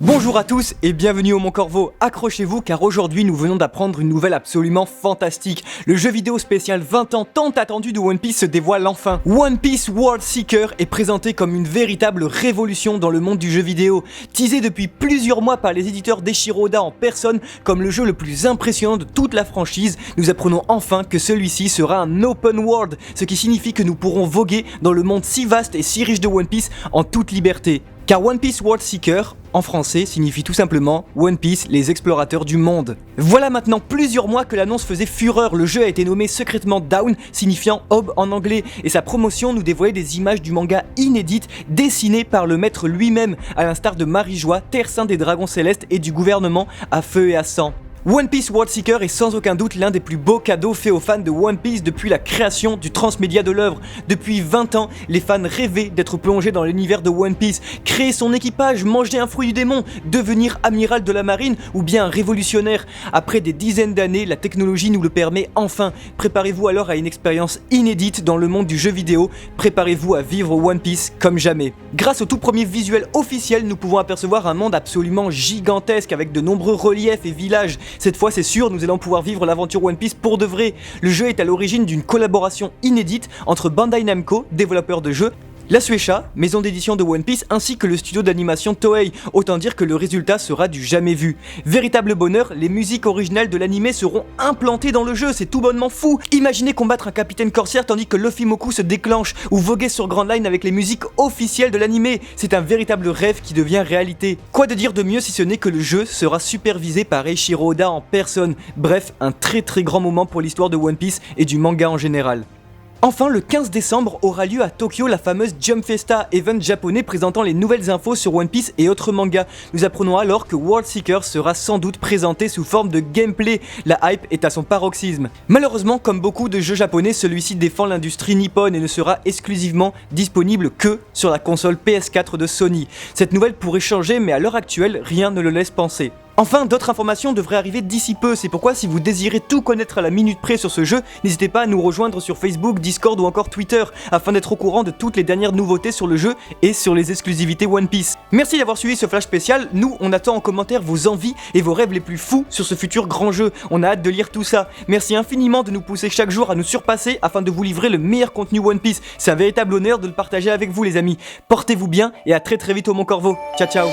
Bonjour à tous et bienvenue au Mon Corvo. Accrochez-vous car aujourd'hui nous venons d'apprendre une nouvelle absolument fantastique. Le jeu vidéo spécial 20 ans tant attendu de One Piece se dévoile enfin. One Piece World Seeker est présenté comme une véritable révolution dans le monde du jeu vidéo. Teasé depuis plusieurs mois par les éditeurs d'Eiichiro Oda en personne comme le jeu le plus impressionnant de toute la franchise, nous apprenons enfin que celui-ci sera un open world, ce qui signifie que nous pourrons voguer dans le monde si vaste et si riche de One Piece en toute liberté. Car One Piece World Seeker, en français, signifie tout simplement One Piece, les explorateurs du monde. Voilà maintenant plusieurs mois que l'annonce faisait fureur, le jeu a été nommé secrètement Down, signifiant aube en anglais, et sa promotion nous dévoilait des images du manga inédites, dessinées par le maître lui-même, à l'instar de Marie-Joie, Terre Sainte des Dragons Célestes et du gouvernement à feu et à sang. One Piece World Seeker est sans aucun doute l'un des plus beaux cadeaux faits aux fans de One Piece depuis la création du transmédia de l'œuvre. Depuis 20 ans, les fans rêvaient d'être plongés dans l'univers de One Piece, créer son équipage, manger un fruit du démon, devenir amiral de la marine ou bien un révolutionnaire. Après des dizaines d'années, la technologie nous le permet enfin. Préparez-vous alors à une expérience inédite dans le monde du jeu vidéo, préparez-vous à vivre One Piece comme jamais. Grâce au tout premier visuel officiel, nous pouvons apercevoir un monde absolument gigantesque avec de nombreux reliefs et villages. Cette fois c'est sûr, nous allons pouvoir vivre l'aventure One Piece pour de vrai. Le jeu est à l'origine d'une collaboration inédite entre Bandai Namco, développeur de jeux, la Shueisha, maison d'édition de One Piece, ainsi que le studio d'animation Toei, autant dire que le résultat sera du jamais vu. Véritable bonheur, les musiques originales de l'anime seront implantées dans le jeu, c'est tout bonnement fou. Imaginez combattre un capitaine corsaire tandis que Luffy Moku se déclenche, ou voguer sur Grand Line avec les musiques officielles de l'anime, c'est un véritable rêve qui devient réalité. Quoi de dire de mieux si ce n'est que le jeu sera supervisé par Eiichiro Oda en personne, bref, un très grand moment pour l'histoire de One Piece et du manga en général. Enfin, le 15 décembre aura lieu à Tokyo la fameuse Jump Festa, event japonais présentant les nouvelles infos sur One Piece et autres mangas. Nous apprenons alors que World Seeker sera sans doute présenté sous forme de gameplay. La hype est à son paroxysme. Malheureusement, comme beaucoup de jeux japonais, celui-ci défend l'industrie nippone et ne sera exclusivement disponible que sur la console PS4 de Sony. Cette nouvelle pourrait changer, mais à l'heure actuelle, rien ne le laisse penser. Enfin, d'autres informations devraient arriver d'ici peu, c'est pourquoi si vous désirez tout connaître à la minute près sur ce jeu, n'hésitez pas à nous rejoindre sur Facebook, Discord ou encore Twitter, afin d'être au courant de toutes les dernières nouveautés sur le jeu et sur les exclusivités One Piece. Merci d'avoir suivi ce flash spécial, nous on attend en commentaire vos envies et vos rêves les plus fous sur ce futur grand jeu, on a hâte de lire tout ça. Merci infiniment de nous pousser chaque jour à nous surpasser afin de vous livrer le meilleur contenu One Piece, c'est un véritable honneur de le partager avec vous les amis. Portez-vous bien et à très vite au Mon Corvo, ciao ciao.